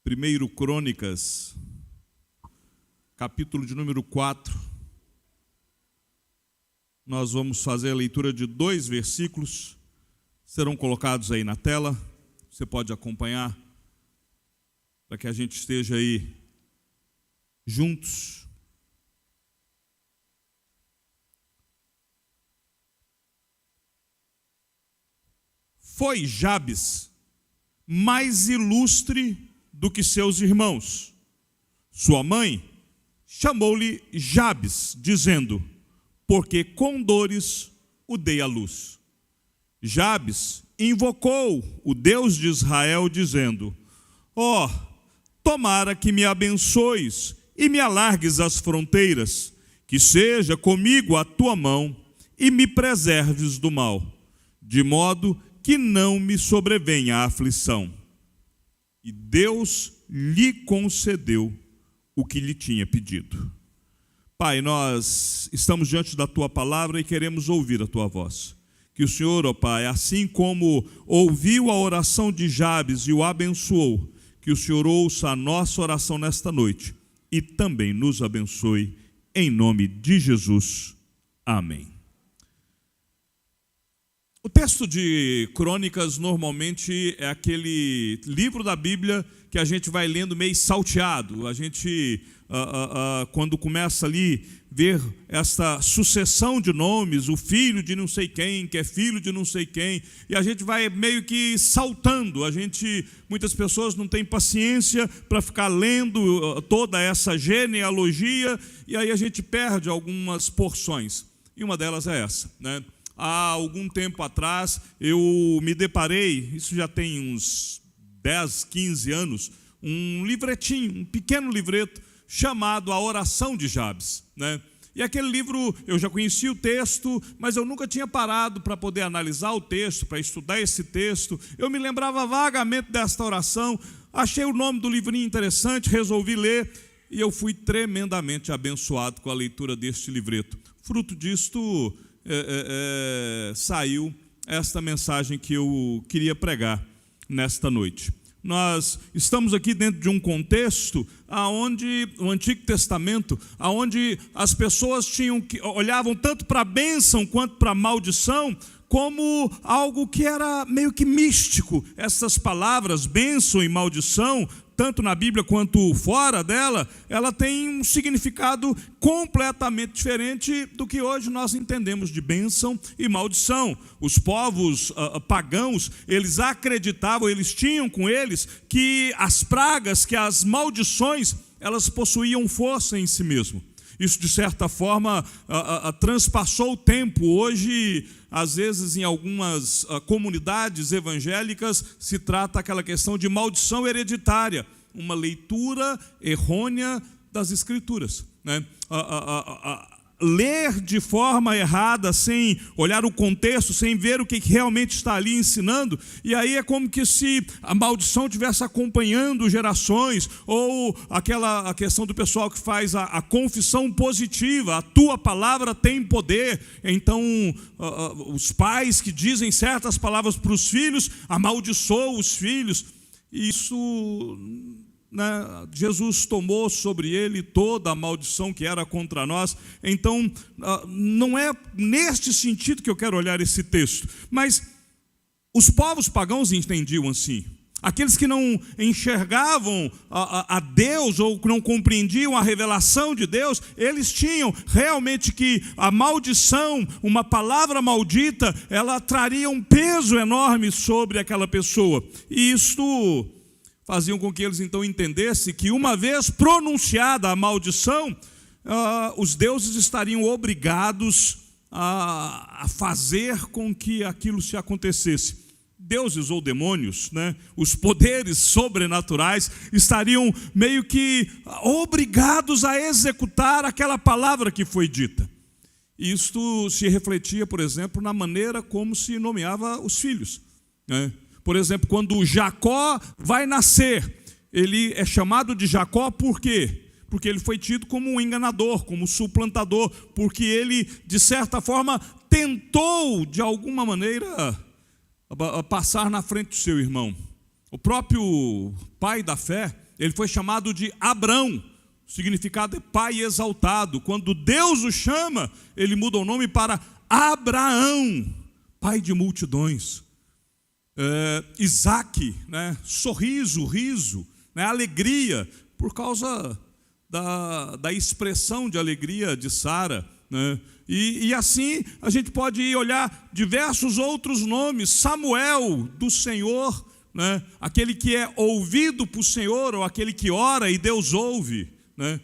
Primeiro Crônicas, capítulo de número 4. Nós vamos fazer a leitura de 2 versículos, serão colocados aí na tela, você pode acompanhar, para que a gente esteja aí juntos. Foi Jabes mais ilustre do que seus irmãos. Sua mãe chamou-lhe Jabes, dizendo: porque com dores o dei à luz. Jabes invocou o Deus de Israel, dizendo: ó, tomara que me abençoes e me alargues as fronteiras, que seja comigo a tua mão e me preserves do mal, de modo que não me sobrevenha a aflição. E Deus lhe concedeu o que lhe tinha pedido. Pai, nós estamos diante da tua palavra e queremos ouvir a tua voz. Que o Senhor, ó Pai, assim como ouviu a oração de Jabes e o abençoou, que o Senhor ouça a nossa oração nesta noite e também nos abençoe, em nome de Jesus. Amém. O texto de Crônicas normalmente é aquele livro da Bíblia que a gente vai lendo meio salteado. A gente, quando começa ali, ver esta sucessão de nomes, o filho de não sei quem, que é filho de não sei quem, e a gente vai meio que saltando. Muitas pessoas não têm paciência para ficar lendo toda essa genealogia, e aí a gente perde algumas porções. E uma delas é essa, né? Há algum tempo atrás, eu me deparei, isso já tem uns 10, 15 anos, um livretinho, um pequeno livreto, chamado A Oração de Jabes, né? E aquele livro, eu já conhecia o texto, mas eu nunca tinha parado para poder analisar o texto, para estudar esse texto. Eu me lembrava vagamente desta oração, achei o nome do livrinho interessante, resolvi ler, e eu fui tremendamente abençoado com a leitura deste livreto. Fruto disto, saiu esta mensagem que eu queria pregar nesta noite. Nós estamos aqui dentro de um contexto onde o Antigo Testamento, onde as pessoas olhavam tanto para a bênção quanto para a maldição como algo que era meio que místico. Essas palavras, bênção e maldição, tanto na Bíblia quanto fora dela, ela tem um significado completamente diferente do que hoje nós entendemos de bênção e maldição. Os povos pagãos, eles acreditavam, eles tinham com eles que as pragas, que as maldições, elas possuíam força em si mesmo. Isso, de certa forma, transpassou o tempo. Hoje, às vezes, em algumas comunidades evangélicas, se trata aquela questão de maldição hereditária, uma leitura errônea das Escrituras, né? Ler de forma errada, sem olhar o contexto, sem ver o que realmente está ali ensinando, e aí é como que se a maldição estivesse acompanhando gerações, ou a questão do pessoal que faz a confissão positiva, a tua palavra tem poder, então os pais que dizem certas palavras para os filhos, amaldiçoam os filhos, e isso, né, Jesus tomou sobre ele toda a maldição que era contra nós. Então, não é neste sentido que eu quero olhar esse texto, mas os povos pagãos entendiam assim. Aqueles que não enxergavam a Deus ou que não compreendiam a revelação de Deus, eles tinham realmente que a maldição, uma palavra maldita, ela traria um peso enorme sobre aquela pessoa. E isto faziam com que eles então entendessem que uma vez pronunciada a maldição, os deuses estariam obrigados a fazer com que aquilo se acontecesse. Deuses ou demônios, né, os poderes sobrenaturais estariam meio que obrigados a executar aquela palavra que foi dita. Isto se refletia, por exemplo, na maneira como se nomeava os filhos, né? Por exemplo, quando Jacó vai nascer, ele é chamado de Jacó por quê? Porque ele foi tido como um enganador, como um suplantador, porque ele, de certa forma, tentou, de alguma maneira, passar na frente do seu irmão. O próprio pai da fé, Ele foi chamado de Abrão. O significado é pai exaltado. Quando Deus o chama, ele muda o nome para Abraão, pai de multidões. Isaac, né? Sorriso, riso, né? Alegria, por causa da expressão de alegria de Sara, né? E assim a gente pode olhar diversos outros nomes. Samuel, do Senhor, né? Aquele que é ouvido por Senhor, ou aquele que ora e Deus ouve, né?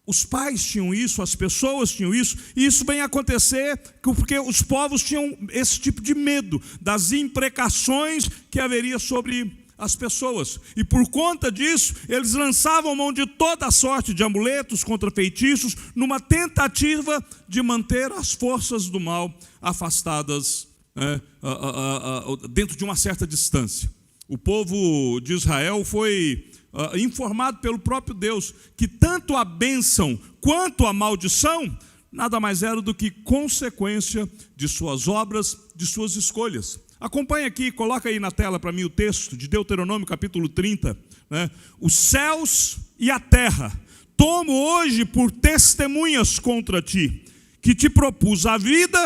Os pais tinham isso, as pessoas tinham isso, e isso vem acontecer porque os povos tinham esse tipo de medo das imprecações que haveria sobre as pessoas, e por conta disso eles lançavam mão de toda a sorte de amuletos contra feitiços, numa tentativa de manter as forças do mal afastadas, dentro de uma certa distância. O povo de Israel foi informado pelo próprio Deus que tanto a bênção quanto a maldição nada mais era do que consequência de suas obras, de suas escolhas. Acompanhe aqui, coloca aí na tela para mim o texto de Deuteronômio capítulo 30, né? Os céus e a terra tomo hoje por testemunhas contra ti, que te propus a vida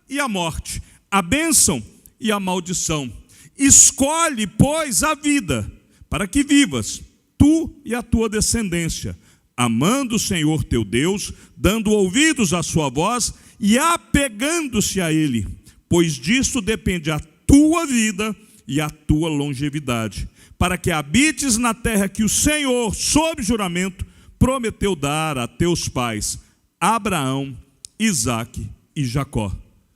e a morte, a bênção e a maldição. Escolhe, pois, a vida, para que vivas, tu e a tua descendência, amando o Senhor teu Deus, dando ouvidos à sua voz e apegando-se a Ele, pois disto depende a tua vida e a tua longevidade, para que habites na terra que o Senhor, sob juramento, prometeu dar a teus pais, Abraão, Isaque e Jacó.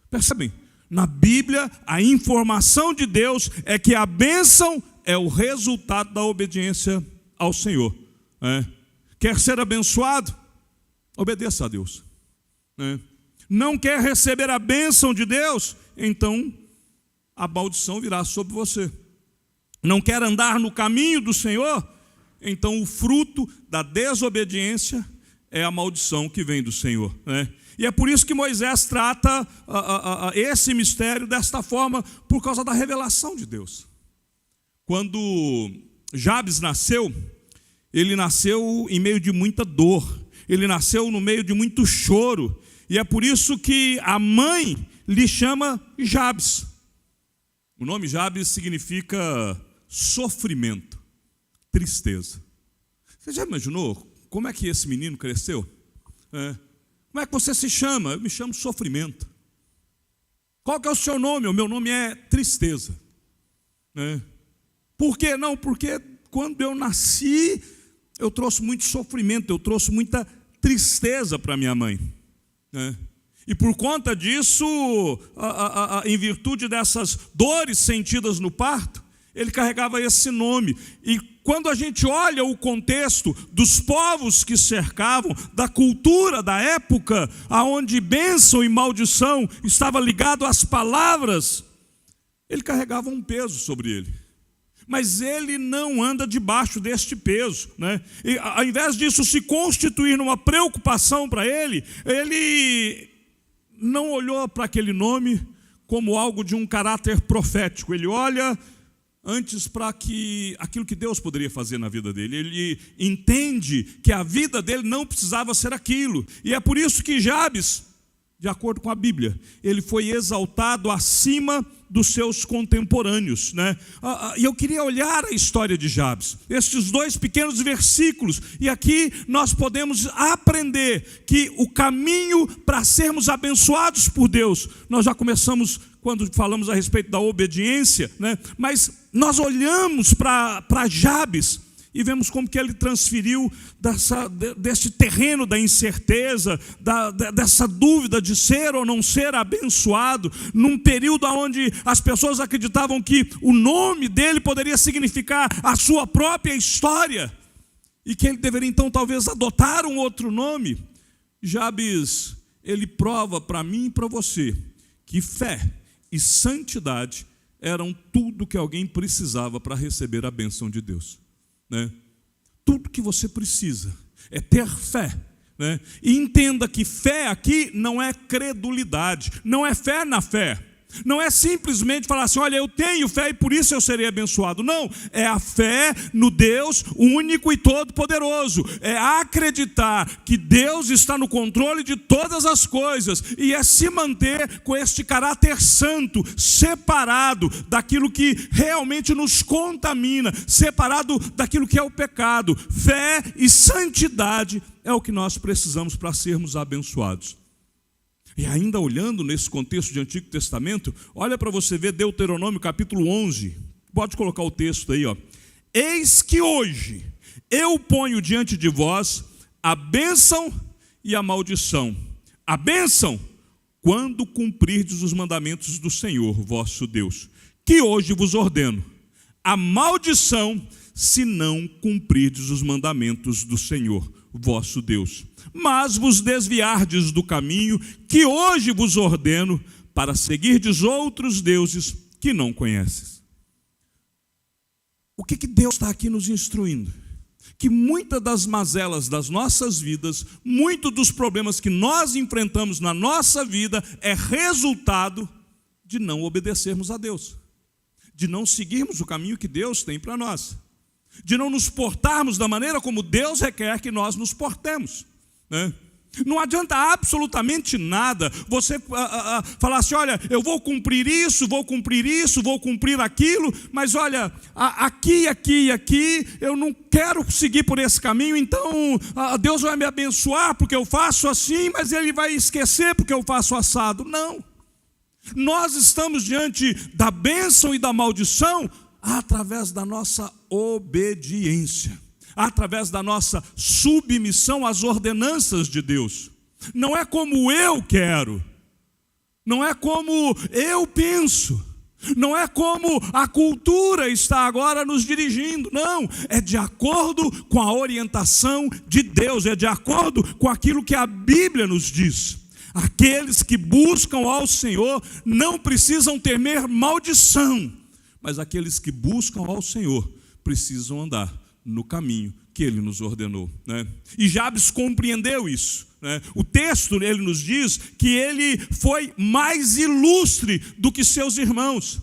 Percebem? Na Bíblia, a informação de Deus é que a bênção é o resultado da obediência ao Senhor. Quer ser abençoado? Obedeça a Deus. Não quer receber a bênção de Deus? Então a maldição virá sobre você. Não quer andar no caminho do Senhor? Então o fruto da desobediência é a maldição que vem do Senhor, né? E é por isso que Moisés trata esse mistério desta forma, por causa da revelação de Deus. Quando Jabes nasceu, ele nasceu em meio de muita dor, ele nasceu no meio de muito choro, e é por isso que a mãe lhe chama Jabes. O nome Jabes significa sofrimento, tristeza. Você já imaginou como é que esse menino cresceu? Como é que você se chama? Eu me chamo Sofrimento. Qual que é o seu nome? O meu nome é Tristeza. Por quê? Não, porque quando eu nasci, eu trouxe muito sofrimento, eu trouxe muita tristeza para minha mãe. E por conta disso, em virtude dessas dores sentidas no parto, ele carregava esse nome. E quando a gente olha o contexto dos povos que cercavam, da cultura da época, aonde bênção e maldição estava ligado às palavras, ele carregava um peso sobre ele. Mas ele não anda debaixo deste peso, né? E, ao invés disso se constituir numa preocupação para ele, ele não olhou para aquele nome como algo de um caráter profético. Ele olha antes para aquilo que Deus poderia fazer na vida dele. Ele entende que a vida dele não precisava ser aquilo. E é por isso que Jabes, de acordo com a Bíblia, ele foi exaltado acima dos seus contemporâneos, né? E eu queria olhar a história de Jabes, estes 2 pequenos versículos, e aqui nós podemos aprender que o caminho para sermos abençoados por Deus, nós já começamos quando falamos a respeito da obediência, né? Mas nós olhamos para Jabes e vemos como que ele transferiu desse terreno da incerteza, dessa dúvida de ser ou não ser abençoado, num período onde as pessoas acreditavam que o nome dele poderia significar a sua própria história, e que ele deveria então talvez adotar um outro nome. Jabes, ele prova para mim e para você que fé e santidade eram tudo que alguém precisava para receber a bênção de Deus. Tudo que você precisa é ter fé, né? E entenda que fé aqui não é credulidade, não é fé na fé, Não é simplesmente falar assim, olha, eu tenho fé e por isso eu serei abençoado. Não, é a fé no Deus único e todo-poderoso. É acreditar que Deus está no controle de todas as coisas. E é se manter com este caráter santo, separado daquilo que realmente nos contamina, separado daquilo que é o pecado. Fé e santidade é o que nós precisamos para sermos abençoados. E ainda olhando nesse contexto de Antigo Testamento, olha para você ver Deuteronômio capítulo 11. Pode colocar o texto aí, ó. Eis que hoje eu ponho diante de vós a bênção e a maldição. A bênção, quando cumprirdes os mandamentos do Senhor, vosso Deus, que hoje vos ordeno. A maldição, se não cumprirdes os mandamentos do Senhor, vosso Deus. Mas vos desviardes do caminho que hoje vos ordeno, para seguirdes outros deuses que não conheces. O que Deus está aqui nos instruindo? Que muitas das mazelas das nossas vidas, muitos dos problemas que nós enfrentamos na nossa vida, é resultado de não obedecermos a Deus, de não seguirmos o caminho que Deus tem para nós, de não nos portarmos da maneira como Deus requer que nós nos portemos, né? Não adianta absolutamente nada você falar assim, olha, eu vou cumprir isso, vou cumprir aquilo, mas olha, aqui eu não quero seguir por esse caminho, então Deus vai me abençoar porque eu faço assim, mas Ele vai esquecer porque eu faço assado. Não, nós estamos diante da bênção e da maldição através da nossa obediência, através da nossa submissão às ordenanças de Deus. Não é como eu quero, não é como eu penso, não é como a cultura está agora nos dirigindo, não, é de acordo com a orientação de Deus, é de acordo com aquilo que a Bíblia nos diz. Aqueles que buscam ao Senhor não precisam temer maldição, mas aqueles que buscam ao Senhor precisam andar no caminho que Ele nos ordenou, né? E Jabes compreendeu isso, né? O texto ele nos diz que ele foi mais ilustre do que seus irmãos.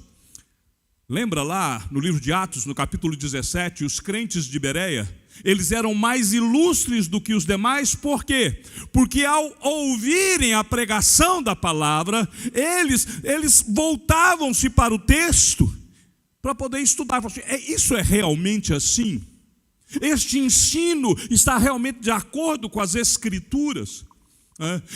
Lembra lá no livro de Atos, no capítulo 17, os crentes de Bereia, eles eram mais ilustres do que os demais, por quê? Porque ao ouvirem a pregação da palavra, eles voltavam-se para o texto para poder estudar. Isso é realmente assim? Este ensino está realmente de acordo com as Escrituras?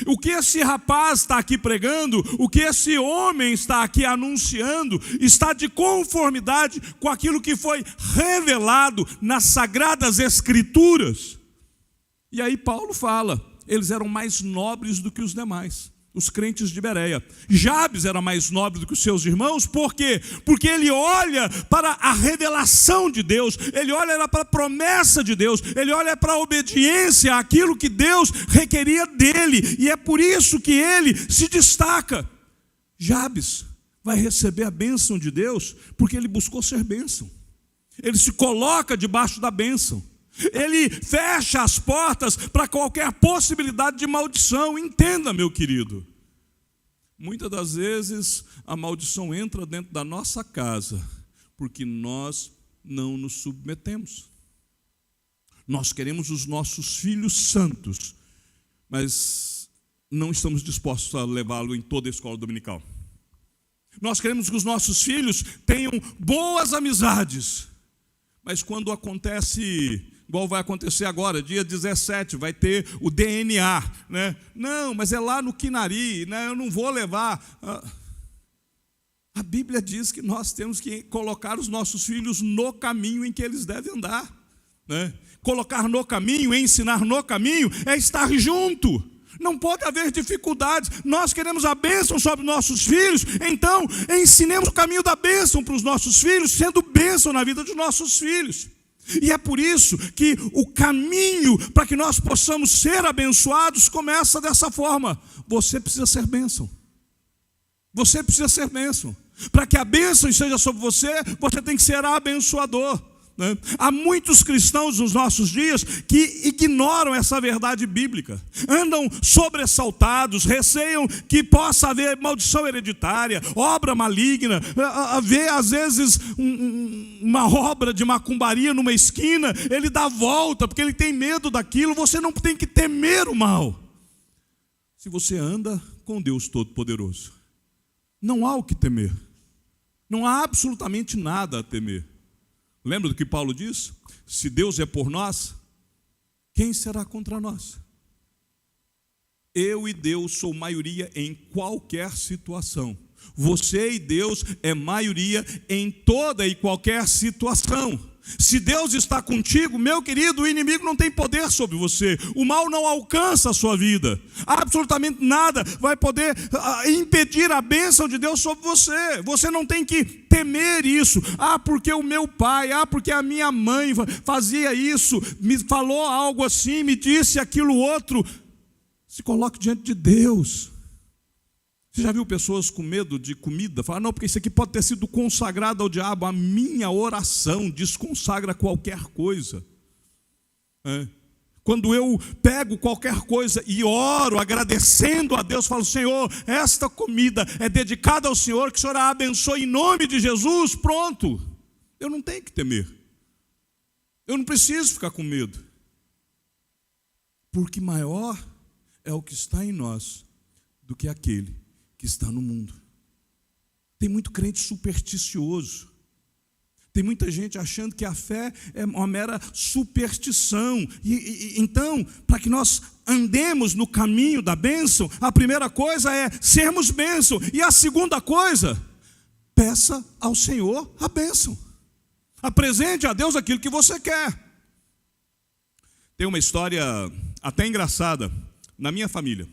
O que esse rapaz está aqui pregando, o que esse homem está aqui anunciando, está de conformidade com aquilo que foi revelado nas Sagradas Escrituras? E aí Paulo fala, eles eram mais nobres do que os demais, os crentes de Bereia. Jabes era mais nobre do que os seus irmãos, por quê? Porque ele olha para a revelação de Deus, ele olha para a promessa de Deus, ele olha para a obediência àquilo que Deus requeria dele, e é por isso que ele se destaca. Jabes vai receber a bênção de Deus, porque ele buscou ser bênção, ele se coloca debaixo da bênção, ele fecha as portas para qualquer possibilidade de maldição. Entenda, meu querido, muitas das vezes a maldição entra dentro da nossa casa porque nós não nos submetemos. Nós queremos os nossos filhos santos, mas não estamos dispostos a levá-lo em toda a escola dominical. Nós queremos que os nossos filhos tenham boas amizades, mas quando acontece, igual vai acontecer agora, dia 17, vai ter o DNA, né? Não, mas é lá no Quinari, né? Eu não vou levar. A Bíblia diz que nós temos que colocar os nossos filhos no caminho em que eles devem andar, né? Colocar no caminho, ensinar no caminho, é estar junto. Não pode haver dificuldades. Nós queremos a bênção sobre nossos filhos, então ensinemos o caminho da bênção para os nossos filhos, sendo bênção na vida dos nossos filhos. E é por isso que o caminho para que nós possamos ser abençoados começa dessa forma. Você precisa ser bênção. Você precisa ser bênção. Para que a bênção seja sobre você, você tem que ser abençoador, né? Há muitos cristãos nos nossos dias que ignoram essa verdade bíblica, andam sobressaltados, receiam que possa haver maldição hereditária, obra maligna, haver às vezes uma obra de macumbaria numa esquina, ele dá a volta porque ele tem medo daquilo. Você não tem que temer o mal se você anda com Deus Todo-Poderoso. Não há o que temer, não há absolutamente nada a temer. Lembra do que Paulo diz? Se Deus é por nós, quem será contra nós? Eu e Deus sou maioria em qualquer situação. Você e Deus é maioria em toda e qualquer situação. Se Deus está contigo, meu querido, o inimigo não tem poder sobre você. O mal não alcança a sua vida. Absolutamente nada vai poder impedir a bênção de Deus sobre você. Você não tem que temer isso. Porque o meu pai, porque a minha mãe fazia isso, me falou algo assim, me disse aquilo outro. Se coloque diante de Deus. Você já viu pessoas com medo de comida? Falar, não, porque isso aqui pode ter sido consagrado ao diabo. A minha oração desconsagra qualquer coisa. Quando eu pego qualquer coisa e oro, agradecendo a Deus, falo, Senhor, esta comida é dedicada ao Senhor, que o Senhor a abençoe em nome de Jesus, pronto. Eu não tenho que temer. Eu não preciso ficar com medo. Porque maior é o que está em nós do que aquele que está no mundo. Tem muito crente supersticioso. Tem muita gente achando que a fé é uma mera superstição. Então, para que nós andemos no caminho da bênção, a primeira coisa é sermos bênção. E a segunda coisa, peça ao Senhor a bênção. Apresente a Deus aquilo que você quer. Tem uma história até engraçada na minha família.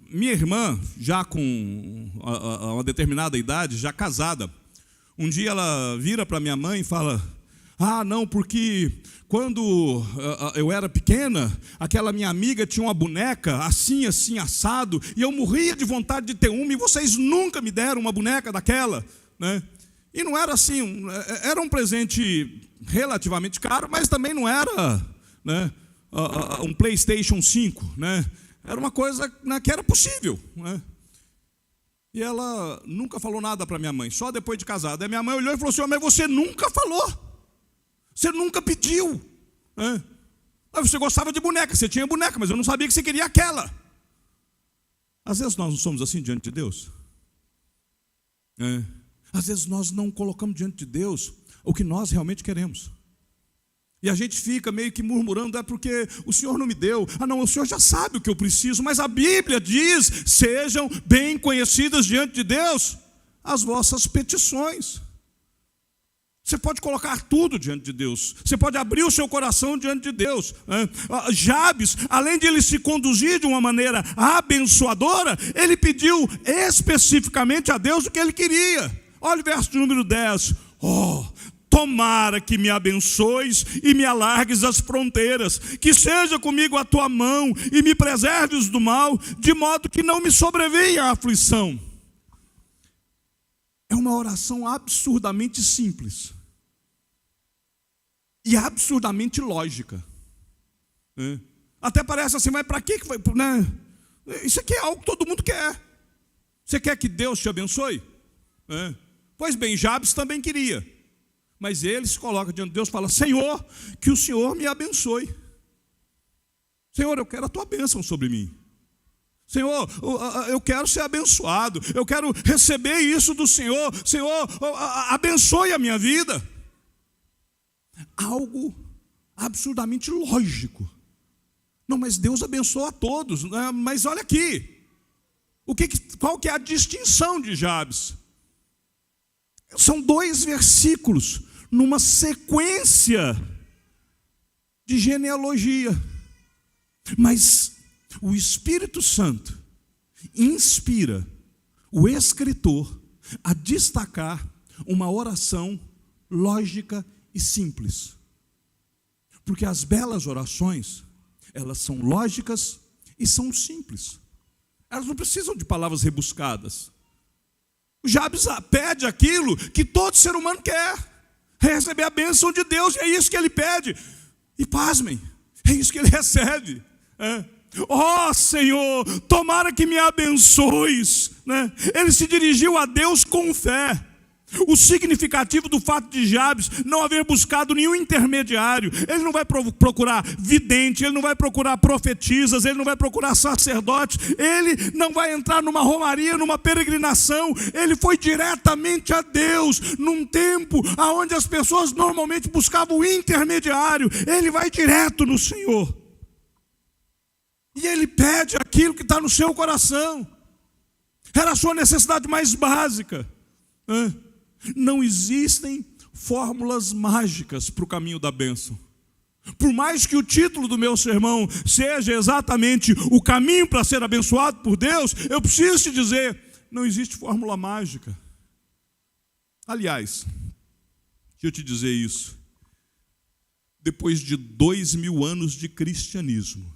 Minha irmã, já com uma determinada idade, já casada, um dia ela vira para minha mãe e fala, não, porque quando eu era pequena, aquela minha amiga tinha uma boneca assim, assim, assado, e eu morria de vontade de ter uma, e vocês nunca me deram uma boneca daquela, né? E não era assim, era um presente relativamente caro, mas também não era, né, um PlayStation 5, né? Era uma coisa, né, que era possível, né? E ela nunca falou nada para minha mãe, só depois de casada. Aí minha mãe olhou e falou assim, mas você nunca falou, você nunca pediu, né? Você gostava de boneca, você tinha boneca, mas eu não sabia que você queria aquela. Às vezes nós não somos assim diante de Deus. Às vezes nós não colocamos diante de Deus o que nós realmente queremos. E a gente fica meio que murmurando, porque o Senhor não me deu. Não, o Senhor já sabe o que eu preciso, mas a Bíblia diz, sejam bem conhecidas diante de Deus as vossas petições. Você pode colocar tudo diante de Deus. Você pode abrir o seu coração diante de Deus. Jabes, além de ele se conduzir de uma maneira abençoadora, ele pediu especificamente a Deus o que ele queria. Olha o verso de número 10. Tomara que me abençoes e me alargues as fronteiras, que seja comigo a tua mão e me preserves do mal, de modo que não me sobrevenha a aflição. É uma oração absurdamente simples e absurdamente lógica. Até parece assim, mas para que foi? Né? Isso aqui é algo que todo mundo quer. Você quer que Deus te abençoe? Pois bem, Jabes também queria. Mas ele se coloca diante de Deus e fala, Senhor, que o Senhor me abençoe. Senhor, eu quero a tua bênção sobre mim. Senhor, eu quero ser abençoado. Eu quero receber isso do Senhor. Senhor, abençoe a minha vida. Algo absurdamente lógico. Não, mas Deus abençoa a todos. Mas olha aqui. Qual que é a distinção de Jabes? São 2 versículos numa sequência de genealogia. Mas o Espírito Santo inspira o escritor a destacar uma oração lógica e simples. Porque as belas orações, elas são lógicas e são simples. Elas não precisam de palavras rebuscadas. Jabes pede aquilo que todo ser humano quer: receber a bênção de Deus. E é isso que ele pede. E pasmem, é isso que ele recebe. Ó Senhor, tomara que me abençoes. Ele se dirigiu a Deus com fé. O significativo do fato de Jabes não haver buscado nenhum intermediário: ele não vai procurar vidente, ele não vai procurar profetisas, ele não vai procurar sacerdotes, ele não vai entrar numa romaria, numa peregrinação. Ele foi diretamente a Deus. Num tempo onde as pessoas normalmente buscavam o intermediário, ele vai direto no Senhor. E ele pede aquilo que está no seu coração. Era a sua necessidade mais básica. Não existem fórmulas mágicas para o caminho da bênção. Por mais que o título do meu sermão seja exatamente o caminho para ser abençoado por Deus, eu preciso te dizer: não existe fórmula mágica. Aliás, deixa eu te dizer isso. Depois de 2000 anos de cristianismo,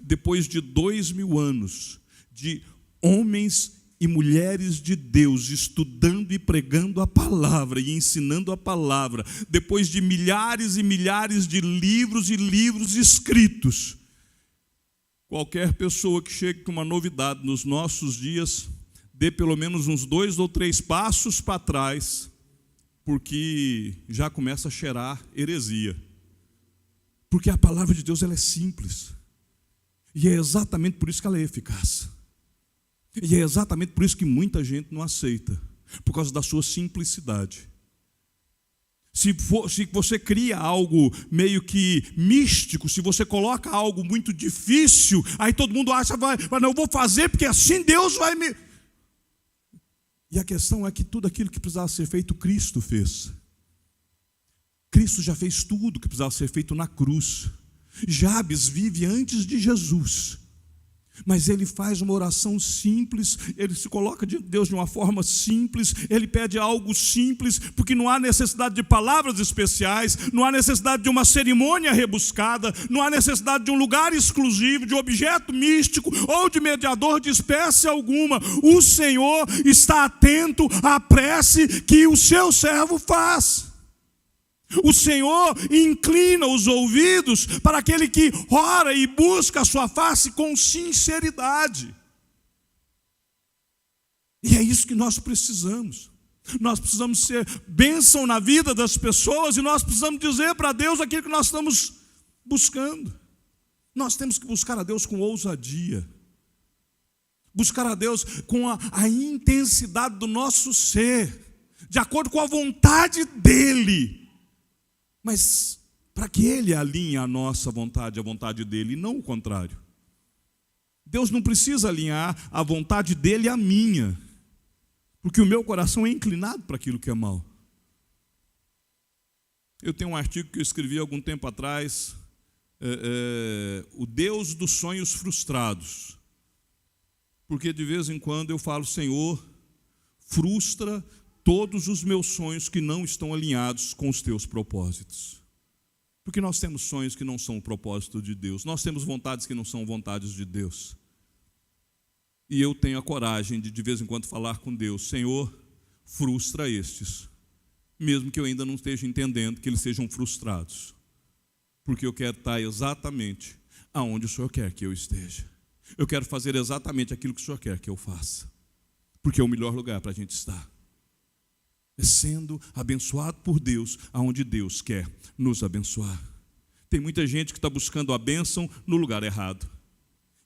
depois de 2000 anos de homens e mulheres de Deus estudando e pregando a palavra e ensinando a palavra, depois de milhares e milhares de livros e livros escritos, qualquer pessoa que chegue com uma novidade nos nossos dias, dê pelo menos uns 2 ou 3 passos para trás, porque já começa a cheirar heresia. Porque a palavra de Deus, ela é simples. E é exatamente por isso que ela é eficaz. E é exatamente por isso que muita gente não aceita, por causa da sua simplicidade. Se você cria algo meio que místico, se você coloca algo muito difícil, aí todo mundo acha: não, eu vou fazer porque assim Deus vai me... E a questão é que tudo aquilo que precisava ser feito, Cristo fez. Cristo já fez tudo que precisava ser feito na cruz. Jabes vive antes de Jesus, mas ele faz uma oração simples, ele se coloca diante de Deus de uma forma simples, ele pede algo simples, porque não há necessidade de palavras especiais, não há necessidade de uma cerimônia rebuscada, não há necessidade de um lugar exclusivo, de um objeto místico ou de mediador de espécie alguma. O Senhor está atento à prece que o seu servo faz. O Senhor inclina os ouvidos para aquele que ora e busca a sua face com sinceridade. E é isso que nós precisamos. Nós precisamos ser bênção na vida das pessoas, e nós precisamos dizer para Deus aquilo que nós estamos buscando. Nós temos que buscar a Deus com ousadia. Buscar a Deus com a intensidade do nosso ser, de acordo com a vontade dEle. Mas para que Ele alinhe a nossa vontade à vontade dEle, e não o contrário. Deus não precisa alinhar a vontade dEle à minha, porque o meu coração é inclinado para aquilo que é mal. Eu tenho um artigo que eu escrevi há algum tempo atrás, o Deus dos sonhos frustrados. Porque de vez em quando eu falo: Senhor, frustra todos os meus sonhos que não estão alinhados com os teus propósitos. Porque nós temos sonhos que não são o propósito de Deus. Nós temos vontades que não são vontades de Deus. E eu tenho a coragem de vez em quando falar com Deus: Senhor, frustra estes, mesmo que eu ainda não esteja entendendo que eles sejam frustrados. Porque eu quero estar exatamente aonde o Senhor quer que eu esteja. Eu quero fazer exatamente aquilo que o Senhor quer que eu faça. Porque é o melhor lugar para a gente estar. É sendo abençoado por Deus, aonde Deus quer nos abençoar. Tem muita gente que está buscando a bênção no lugar errado.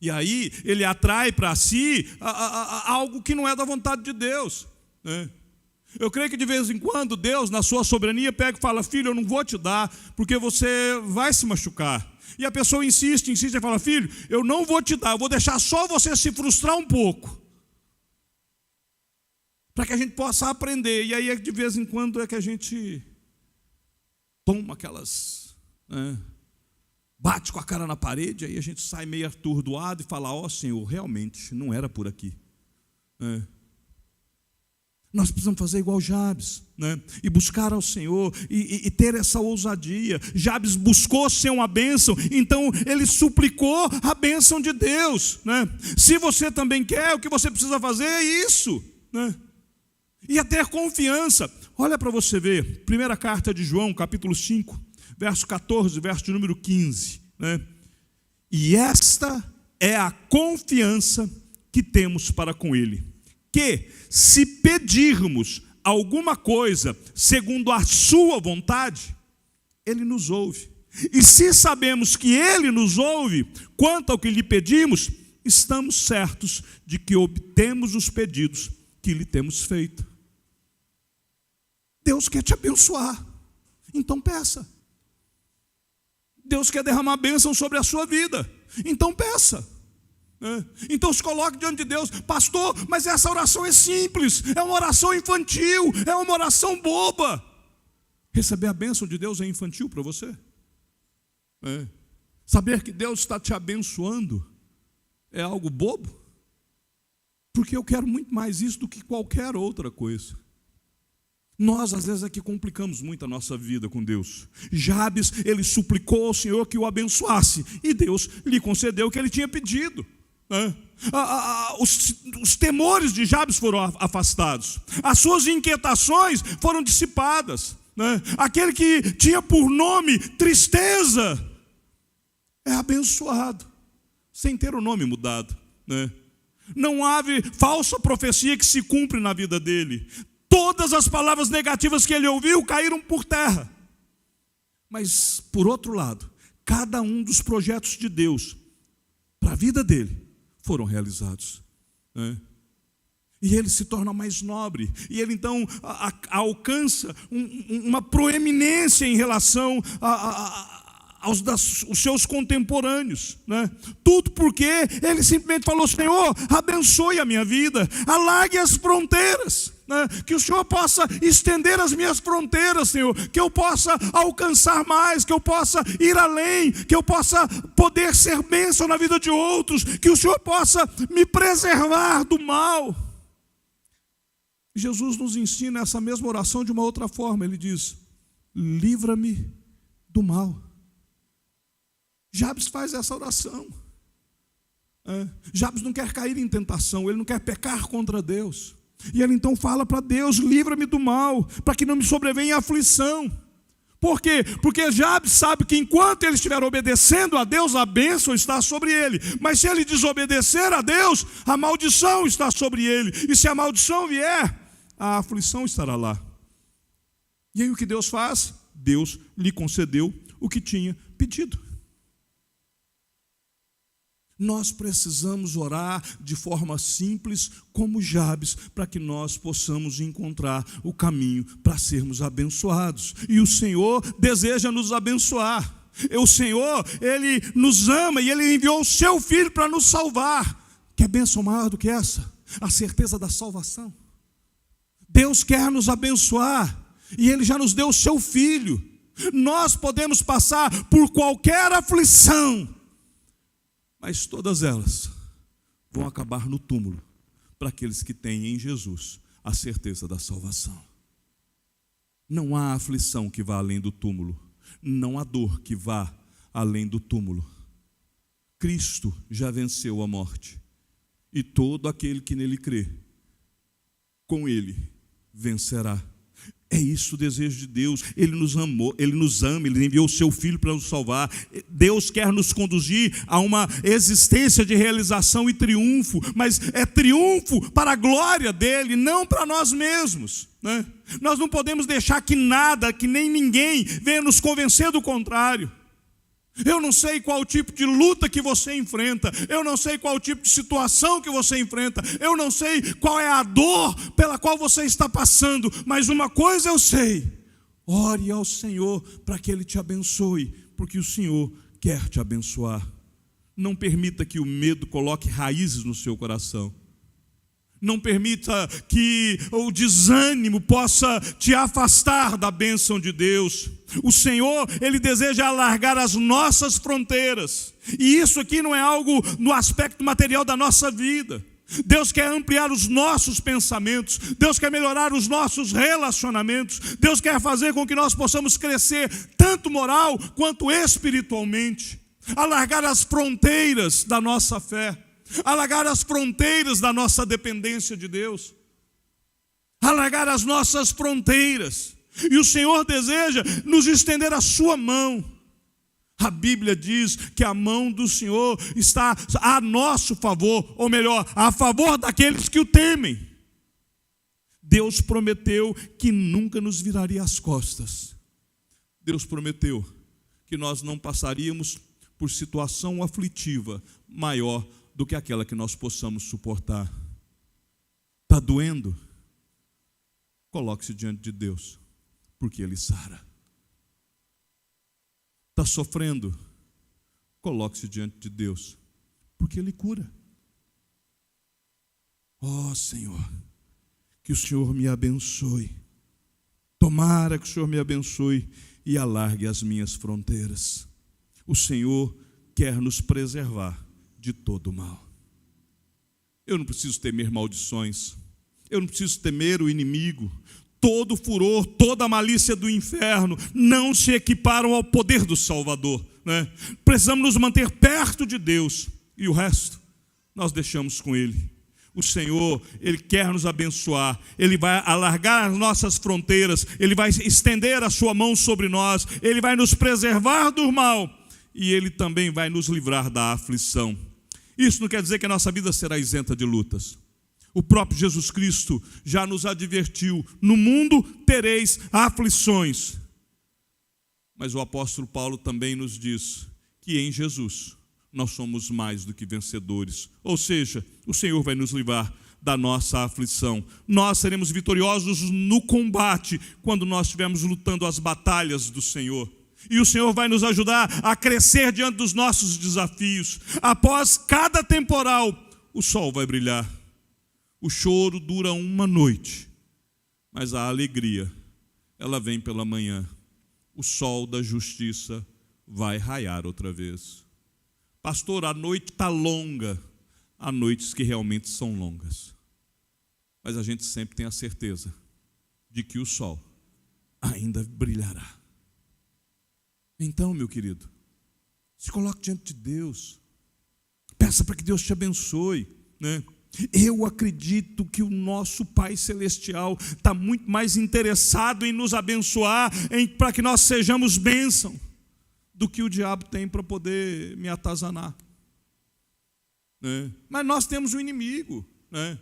E aí ele atrai para si algo que não é da vontade de Deus, né? Eu creio que de vez em quando Deus, na sua soberania, pega e fala: filho, eu não vou te dar, porque você vai se machucar. E a pessoa insiste e fala: filho, eu não vou te dar, eu vou deixar só você se frustrar um pouco, para que a gente possa aprender. E aí de vez em quando é que a gente toma aquelas, bate com a cara na parede, aí a gente sai meio atordoado e fala: ó Senhor, realmente não era por aqui. Nós precisamos fazer igual Jabes, né? E buscar ao Senhor e ter essa ousadia. Jabes buscou ser uma bênção, então ele suplicou a bênção de Deus, né? Se você também quer, o que você precisa fazer é isso, né? e a ter confiança. Olha para você ver, primeira carta de João, capítulo 5, verso 14, verso de número 15, né? E esta é a confiança que temos para com Ele, que se pedirmos alguma coisa segundo a sua vontade, Ele nos ouve. E se sabemos que Ele nos ouve quanto ao que lhe pedimos, estamos certos de que obtemos os pedidos que lhe temos feito. Deus quer te abençoar, então peça. Deus quer derramar bênção sobre a sua vida, então peça. Então se coloque diante de Deus. Pastor, mas essa oração é simples, é uma oração infantil, é uma oração boba. Receber a bênção de Deus é infantil para você? Saber que Deus está te abençoando é algo bobo? Porque eu quero muito mais isso do que qualquer outra coisa. Nós, às vezes, aqui complicamos muito a nossa vida com Deus. Jabes, ele suplicou ao Senhor que o abençoasse, e Deus lhe concedeu o que ele tinha pedido. Os temores de Jabes foram afastados, as suas inquietações foram dissipadas. Aquele que tinha por nome tristeza é abençoado, sem ter o nome mudado. Não há falsa profecia que se cumpre na vida dele. Todas as palavras negativas que ele ouviu caíram por terra. Mas, por outro lado, cada um dos projetos de Deus para a vida dele foram realizados. E ele se torna mais nobre. E ele então alcança uma proeminência em relação aos seus contemporâneos, Tudo porque ele simplesmente falou: Senhor, abençoe a minha vida, alargue as fronteiras, que o Senhor possa estender as minhas fronteiras, Senhor, que eu possa alcançar mais, que eu possa ir além, que eu possa poder ser bênção na vida de outros, que o Senhor possa me preservar do mal. Jesus nos ensina essa mesma oração de uma outra forma. Ele diz: livra-me do mal. Jabes faz essa oração. Jabes não quer cair em tentação, ele não quer pecar contra Deus. E ele então fala para Deus: livra-me do mal, para que não me sobrevenha aflição. Por quê? Porque Jabes sabe que enquanto ele estiver obedecendo a Deus, a bênção está sobre ele. Mas se ele desobedecer a Deus, a maldição está sobre ele. E se a maldição vier, a aflição estará lá. E aí o que Deus faz? Deus lhe concedeu o que tinha pedido. Nós precisamos orar de forma simples, como Jabes, para que nós possamos encontrar o caminho para sermos abençoados. E o Senhor deseja nos abençoar. O Senhor, Ele nos ama e Ele enviou o Seu Filho para nos salvar. Quer bênção maior do que essa? A certeza da salvação. Deus quer nos abençoar e Ele já nos deu o Seu Filho. Nós podemos passar por qualquer aflição, mas todas elas vão acabar no túmulo para aqueles que têm em Jesus a certeza da salvação. Não há aflição que vá além do túmulo, não há dor que vá além do túmulo. Cristo já venceu a morte, e todo aquele que nele crê, com ele vencerá. É isso o desejo de Deus. Ele nos amou, Ele nos ama, Ele enviou o Seu Filho para nos salvar. Deus quer nos conduzir a uma existência de realização e triunfo, mas é triunfo para a glória dEle, não para nós mesmos, Nós não podemos deixar que nada, que nem ninguém venha nos convencer do contrário. Eu não sei qual tipo de luta que você enfrenta, eu não sei qual tipo de situação que você enfrenta, eu não sei qual é a dor pela qual você está passando, mas uma coisa eu sei: ore ao Senhor para que Ele te abençoe, porque o Senhor quer te abençoar. Não permita que o medo coloque raízes no seu coração. Não permita que o desânimo possa te afastar da bênção de Deus. O Senhor, Ele deseja alargar as nossas fronteiras. E isso aqui não é algo no aspecto material da nossa vida. Deus quer ampliar os nossos pensamentos. Deus quer melhorar os nossos relacionamentos. Deus quer fazer com que nós possamos crescer tanto moral quanto espiritualmente. Alargar as fronteiras da nossa fé. Alargar as fronteiras da nossa dependência de Deus. alargar as nossas fronteiras. E o Senhor deseja nos estender a sua mão. A Bíblia diz que a mão do Senhor está a nosso favor, ou melhor, a favor daqueles que o temem. Deus prometeu que nunca nos viraria as costas. Deus prometeu que nós não passaríamos por situação aflitiva maior do que aquela que nós possamos suportar. Está doendo? Coloque-se diante de Deus, porque Ele sara. Está sofrendo? Coloque-se diante de Deus, porque Ele cura. Ó Senhor, que o Senhor me abençoe. Tomara que o Senhor me abençoe e alargue as minhas fronteiras. O Senhor quer nos preservar de todo o mal. Eu não preciso temer maldições. Eu não preciso temer o inimigo. Todo o furor, toda a malícia do inferno não se equiparam ao poder do Salvador, né? Precisamos nos manter perto de Deus e o resto nós deixamos com Ele. O Senhor, Ele quer nos abençoar, Ele vai alargar as nossas fronteiras, Ele vai estender a sua mão sobre nós, Ele vai nos preservar do mal e Ele também vai nos livrar da aflição. Isso não quer dizer que a nossa vida será isenta de lutas. O próprio Jesus Cristo já nos advertiu: no mundo tereis aflições. Mas o apóstolo Paulo também nos diz que em Jesus nós somos mais do que vencedores. Ou seja, o Senhor vai nos livrar da nossa aflição. Nós seremos vitoriosos no combate quando nós estivermos lutando as batalhas do Senhor. E o Senhor vai nos ajudar a crescer diante dos nossos desafios. Após cada temporal, o sol vai brilhar. O choro dura uma noite, mas a alegria, ela vem pela manhã. O sol da justiça vai raiar outra vez. Pastor, a noite está longa. Há noites que realmente são longas. Mas a gente sempre tem a certeza de que o sol ainda brilhará. Então, meu querido, se coloque diante de Deus. Peça para que Deus te abençoe, né? Eu acredito que o nosso Pai Celestial está muito mais interessado em nos abençoar, para que nós sejamos bênção, do que o diabo tem para poder me atazanar, né? Mas nós temos um inimigo, né?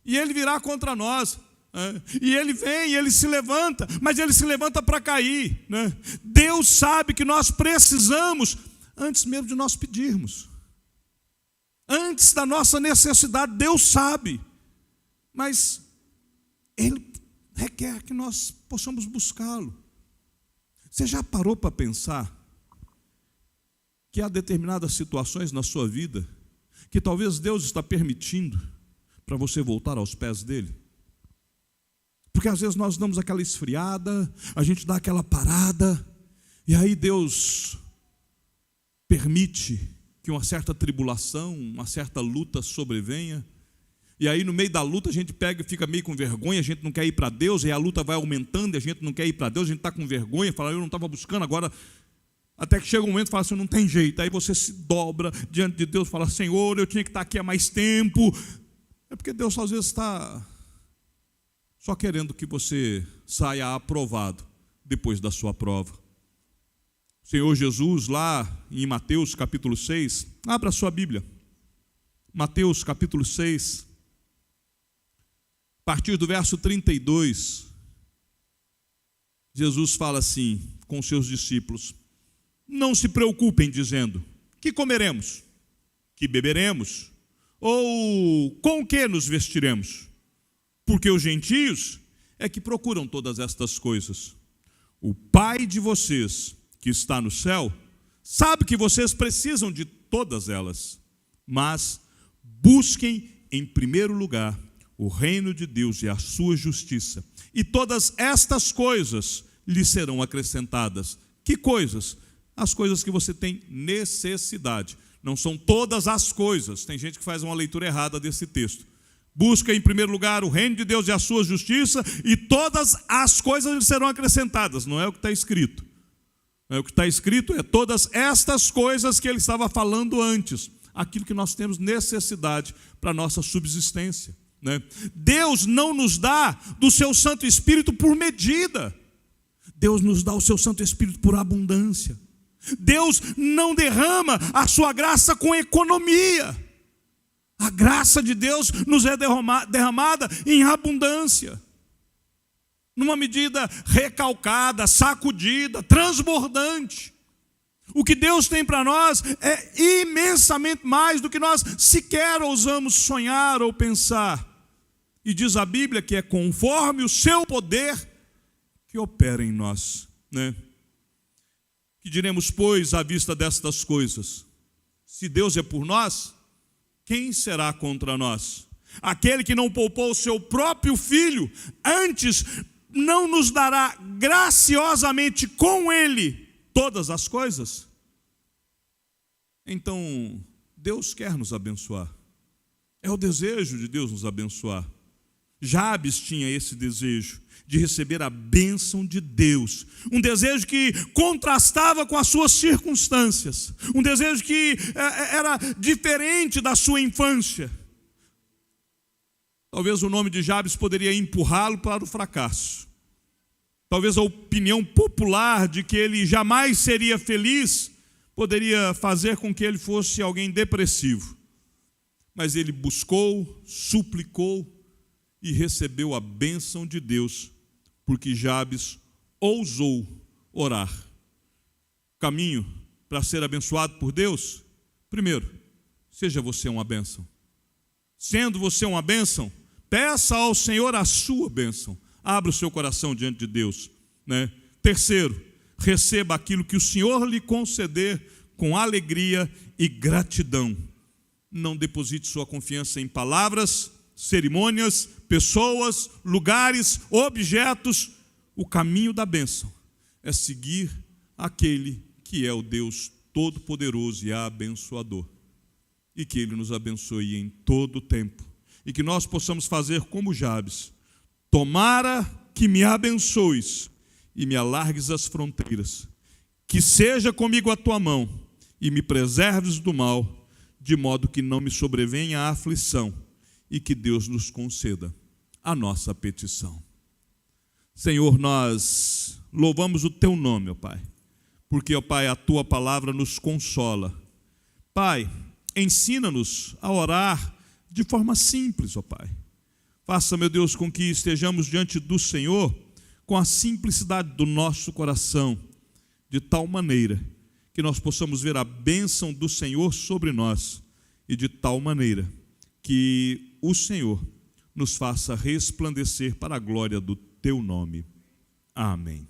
E ele virá contra nós, né? E ele vem, e ele se levanta, mas ele se levanta para cair, né? Deus sabe que nós precisamos, antes mesmo de nós pedirmos. Antes da nossa necessidade, Deus sabe, mas Ele requer que nós possamos buscá-lo. Você já parou para pensar que há determinadas situações na sua vida que talvez Deus está permitindo para você voltar aos pés dEle? Porque às vezes nós damos aquela esfriada, a gente dá aquela parada, e aí Deus permite que uma certa tribulação, uma certa luta sobrevenha, e aí no meio da luta a gente pega e fica meio com vergonha, a gente não quer ir para Deus, e a luta vai aumentando, e a gente não quer ir para Deus, a gente está com vergonha, fala, eu não estava buscando, agora, até que chega um momento e fala assim, não tem jeito, aí você se dobra diante de Deus, fala, Senhor, eu tinha que estar aqui há mais tempo. É porque Deus às vezes está só querendo que você saia aprovado depois da sua prova. O Senhor Jesus, lá em Mateus capítulo 6, abra a sua Bíblia, Mateus capítulo 6, a partir do verso 32, Jesus fala assim com os seus discípulos: não se preocupem dizendo, que comeremos, que beberemos, ou com o que nos vestiremos, porque os gentios é que procuram todas estas coisas. O Pai de vocês, que está no céu, sabe que vocês precisam de todas elas, mas busquem em primeiro lugar o reino de Deus e a sua justiça, e todas estas coisas lhes serão acrescentadas. Que coisas? As coisas que você tem necessidade. Não são todas as coisas. Tem gente que faz uma leitura errada desse texto. Busca em primeiro lugar o reino de Deus e a sua justiça, e todas as coisas lhes serão acrescentadas. Não é o que está escrito. O que está escrito é todas estas coisas que ele estava falando antes, aquilo que nós temos necessidade para a nossa subsistência. né? Deus não nos dá do seu Santo Espírito por medida. Deus nos dá o seu Santo Espírito por abundância. Deus não derrama a sua graça com economia. A graça de Deus nos é derramada em abundância, numa medida recalcada, sacudida, transbordante. O que Deus tem para nós é imensamente mais do que nós sequer ousamos sonhar ou pensar. E diz a Bíblia que é conforme o seu poder que opera em nós, né? Que diremos, pois, à vista destas coisas? Se Deus é por nós, quem será contra nós? Aquele que não poupou o seu próprio filho, antes não nos dará graciosamente com ele todas as coisas? Então, Deus quer nos abençoar. É o desejo de Deus nos abençoar. Jabes tinha esse desejo de receber a bênção de Deus, um desejo que contrastava com as suas circunstâncias, um desejo que era diferente da sua infância. Talvez o nome de Jabes poderia empurrá-lo para o fracasso. Talvez a opinião popular de que ele jamais seria feliz poderia fazer com que ele fosse alguém depressivo. Mas ele buscou, suplicou e recebeu a bênção de Deus, porque Jabes ousou orar. Caminho para ser abençoado por Deus: primeiro, seja você uma bênção. Sendo você uma bênção, peça ao Senhor a sua bênção. Abra o seu coração diante de Deus, né? Terceiro, receba aquilo que o Senhor lhe conceder com alegria e gratidão. Não deposite sua confiança em palavras, cerimônias, pessoas, lugares, objetos. O caminho da bênção é seguir aquele que é o Deus Todo-Poderoso e abençoador. E que Ele nos abençoe em todo o tempo. E que nós possamos fazer como Jabes: tomara que me abençoes e me alargues as fronteiras, que seja comigo a tua mão e me preserves do mal, de modo que não me sobrevenha a aflição, e que Deus nos conceda a nossa petição. Senhor, nós louvamos o teu nome, ó Pai, porque, ó Pai, a tua palavra nos consola. Pai, ensina-nos a orar de forma simples, ó Pai. Faça, meu Deus, com que estejamos diante do Senhor com a simplicidade do nosso coração, de tal maneira que nós possamos ver a bênção do Senhor sobre nós, e de tal maneira que o Senhor nos faça resplandecer para a glória do teu nome. Amém.